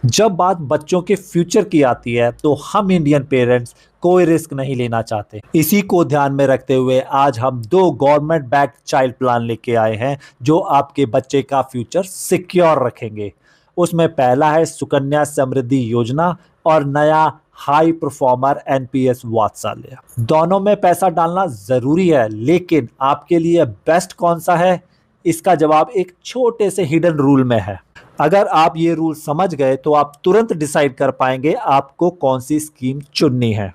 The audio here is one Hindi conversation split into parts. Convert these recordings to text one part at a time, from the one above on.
जब बात बच्चों के फ्यूचर की आती है तो हम इंडियन पेरेंट्स कोई रिस्क नहीं लेना चाहते। इसी को ध्यान में रखते हुए आज हम दो गवर्नमेंट बैक्ड चाइल्ड प्लान लेके आए हैं जो आपके बच्चे का फ्यूचर सिक्योर रखेंगे। उसमें पहला है सुकन्या समृद्धि योजना और नया हाई परफॉर्मर एनपीएस वात्सल्य। दोनों में पैसा डालना जरूरी है, लेकिन आपके लिए बेस्ट कौन सा है, इसका जवाब एक छोटे से हिडन रूल में है। अगर आप ये रूल समझ गए तो आप तुरंत डिसाइड कर पाएंगे आपको कौन सी स्कीम चुननी है।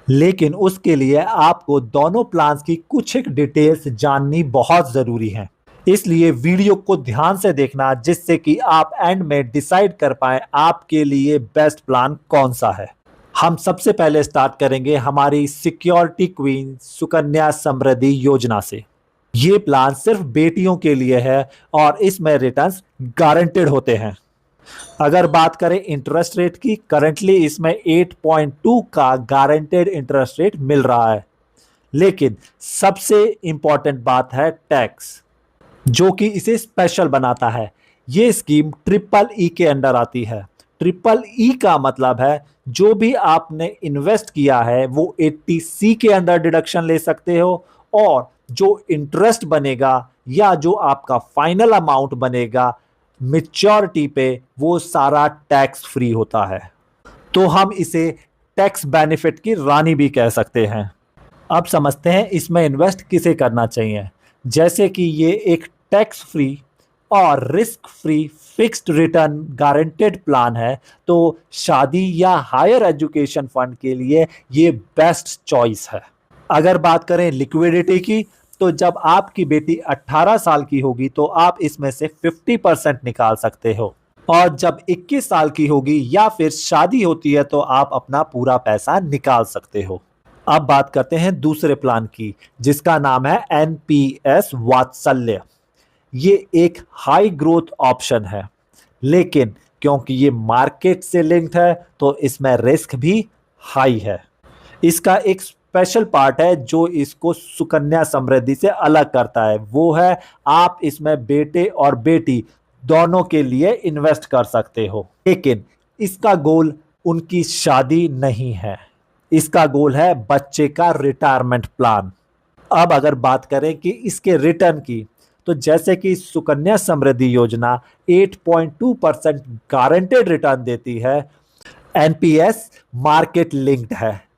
लेकिन उसके लिए आपको दोनों प्लान्स की कुछ एक डिटेल्स जाननी बहुत जरूरी है। इसलिए वीडियो को ध्यान से देखना, जिससे कि आप एंड में डिसाइड कर पाए आपके लिए बेस्ट प्लान कौन सा है। हम सबसे पहले स्टार्ट करेंगे हमारी सिक्योरिटी क्वीन सुकन्या समृद्धि योजना से। ये प्लान सिर्फ बेटियों के लिए है और इसमें रिटर्न्स गारंटेड होते हैं। अगर बात करें इंटरेस्ट रेट की, करंटली इसमें 8.2 का गारंटेड इंटरेस्ट रेट मिल रहा है। लेकिन सबसे इंपॉर्टेंट बात है टैक्स, जो कि इसे स्पेशल बनाता है। ये स्कीम ट्रिपल ई के अंडर आती है। ट्रिपल ई का मतलब है जो भी आपने इन्वेस्ट किया है वो 80C के अंदर डिडक्शन ले सकते हो, और जो इंटरेस्ट बनेगा या जो आपका फाइनल अमाउंट बनेगा मेच्योरिटी पे, वो सारा टैक्स फ्री होता है। तो हम इसे टैक्स बेनिफिट की रानी भी कह सकते हैं। अब समझते हैं इसमें इन्वेस्ट किसे करना चाहिए। जैसे कि ये एक टैक्स फ्री और risk free fixed return guaranteed plan है, तो शादी या हायर एजुकेशन फंड के लिए ये बेस्ट चॉइस है। अगर बात करें लिक्विडिटी की, तो जब आपकी बेटी 18 साल की होगी तो आप इसमें से 50% निकाल सकते हो, और जब 21 साल की होगी या फिर शादी होती है तो आप अपना पूरा पैसा निकाल सकते हो। अब बात करते हैं दूसरे प्लान की, जिसका नाम है एनपीएस वात्सल्य। ये एक हाई ग्रोथ ऑप्शन है, लेकिन क्योंकि ये मार्केट से लिंक्ड है तो इसमें रिस्क भी हाई है। इसका एक स्पेशल पार्ट है जो इसको सुकन्या समृद्धि से अलग करता है, वो है आप इसमें बेटे और बेटी दोनों के लिए इन्वेस्ट कर सकते हो। लेकिन इसका गोल उनकी शादी नहीं है, इसका गोल है बच्चे का रिटायरमेंट प्लान। अब अगर बात करें कि इसके रिटर्न की, तो जैसे कि सुकन्या समृद्धि योजना 8.2% गारंटेड रिटर्न देती है, एनपीएस मार्केट लिंक्ड है।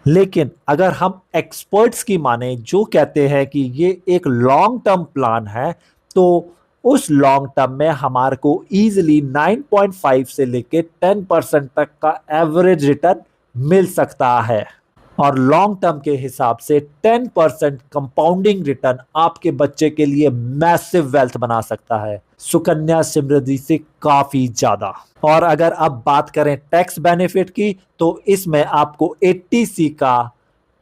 लेकिन अगर हम एक्सपर्ट्स की माने जो कहते हैं कि ये एक लॉन्ग टर्म प्लान है, तो उस लॉन्ग टर्म में हमारे को इजीली 9.5 से लेके 10% तक का एवरेज रिटर्न मिल सकता है। और लॉन्ग टर्म के हिसाब से 10% कंपाउंडिंग रिटर्न आपके बच्चे के लिए मैसिव वेल्थ बना सकता है, सुकन्या समृद्धि से काफी ज्यादा। और अगर अब बात करें टैक्स बेनिफिट की, तो इसमें आपको 80C का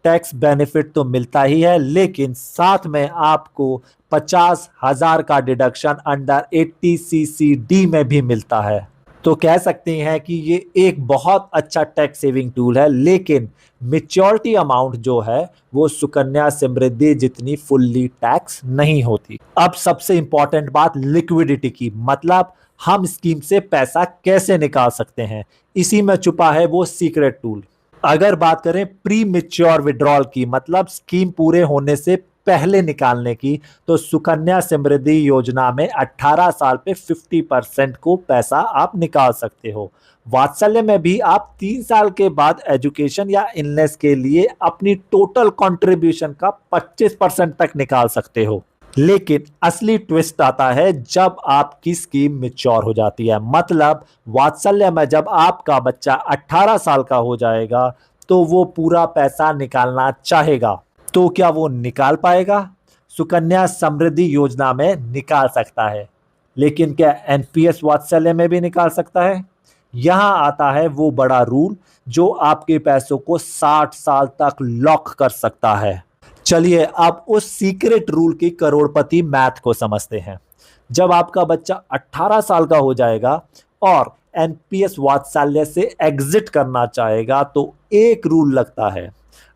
टैक्स बेनिफिट तो मिलता ही है, लेकिन साथ में आपको 50,000 का डिडक्शन अंडर 80CCD में भी मिलता है। तो कह सकते हैं कि ये एक बहुत अच्छा टैक्स सेविंग टूल है, लेकिन मेच्योरिटी अमाउंट जो है वो सुकन्या समृद्धि जितनी फुल्ली टैक्स नहीं होती। अब सबसे इंपॉर्टेंट बात लिक्विडिटी की, मतलब हम स्कीम से पैसा कैसे निकाल सकते हैं, इसी में छुपा है वो सीक्रेट टूल। अगर बात करें प्री मेच्योर विड्रॉल की, मतलब स्कीम पूरे होने से पहले निकालने की, तो सुकन्या समृद्धि योजना में 18 साल पे 50% को पैसा आप निकाल सकते हो। वात्सल्य में भी आप 3 साल के बाद एजुकेशन या इलनेस के लिए अपनी टोटल कंट्रीब्यूशन का 25% तक निकाल सकते हो। लेकिन असली ट्विस्ट आता है जब आपकी स्कीम मैच्योर हो जाती है। मतलब वात्सल्य में जब आपका बच्चा 18 साल का हो जाएगा तो वो पूरा पैसा निकालना चाहेगा, तो क्या वो निकाल पाएगा? सुकन्या समृद्धि योजना में निकाल सकता है, लेकिन क्या एनपीएस वात्सल्य में भी निकाल सकता है? यहां आता है वो बड़ा रूल जो आपके पैसों को 60 साल तक लॉक कर सकता है। चलिए अब उस सीक्रेट रूल की करोड़पति मैथ को समझते हैं। जब आपका बच्चा 18 साल का हो जाएगा और एनपीएस वात्सल्य से एग्जिट करना चाहेगा, तो एक रूल लगता है।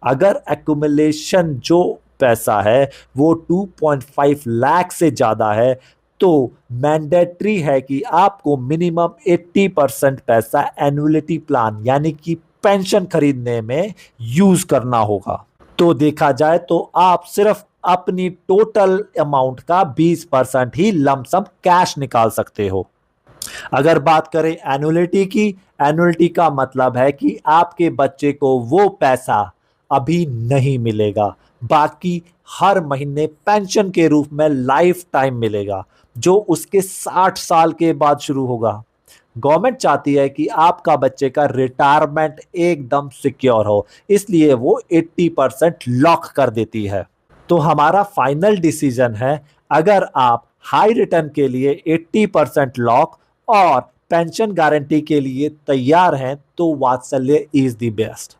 अगर एक्यूमुलेशन जो पैसा है वो 2.5 लाख से ज्यादा है, तो मैंडेटरी है कि आपको मिनिमम 80% पैसा एनुअलिटी प्लान यानी कि पेंशन खरीदने में यूज करना होगा। तो देखा जाए तो आप सिर्फ अपनी टोटल अमाउंट का 20% ही लमसम कैश निकाल सकते हो। अगर बात करें एनुअलिटी की, एनुअलिटी का मतलब है कि आपके बच्चे को वो पैसा अभी नहीं मिलेगा, बाकी हर महीने पेंशन के रूप में लाइफ टाइम मिलेगा, जो उसके 60 साल के बाद शुरू होगा। गवर्नमेंट चाहती है कि आपका बच्चे का रिटायरमेंट एकदम सिक्योर हो, इसलिए वो 80% लॉक कर देती है। तो हमारा फाइनल डिसीजन है, अगर आप हाई रिटर्न के लिए 80% लॉक और पेंशन गारंटी के लिए तैयार हैं तो वात्सल्य इज द बेस्ट।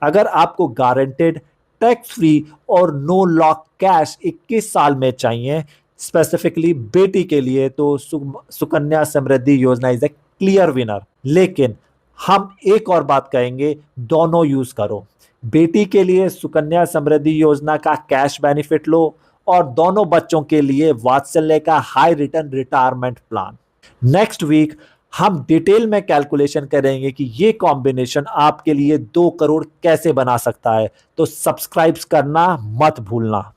अगर आपको गारंटेड, टैक्स फ्री और नो लॉक कैश 21 साल में चाहिए, स्पेसिफिकली बेटी के लिए, तो सुकन्या समृद्धि योजना इज ए क्लियर विनर। लेकिन हम एक और बात कहेंगे, दोनों यूज करो। बेटी के लिए सुकन्या समृद्धि योजना का कैश बेनिफिट लो और दोनों बच्चों के लिए वात्सल्य का high return retirement plan. Next week हम डिटेल में कैलकुलेशन करेंगे कि ये कॉम्बिनेशन आपके लिए 2 करोड़ कैसे बना सकता है। तो सब्सक्राइब करना मत भूलना।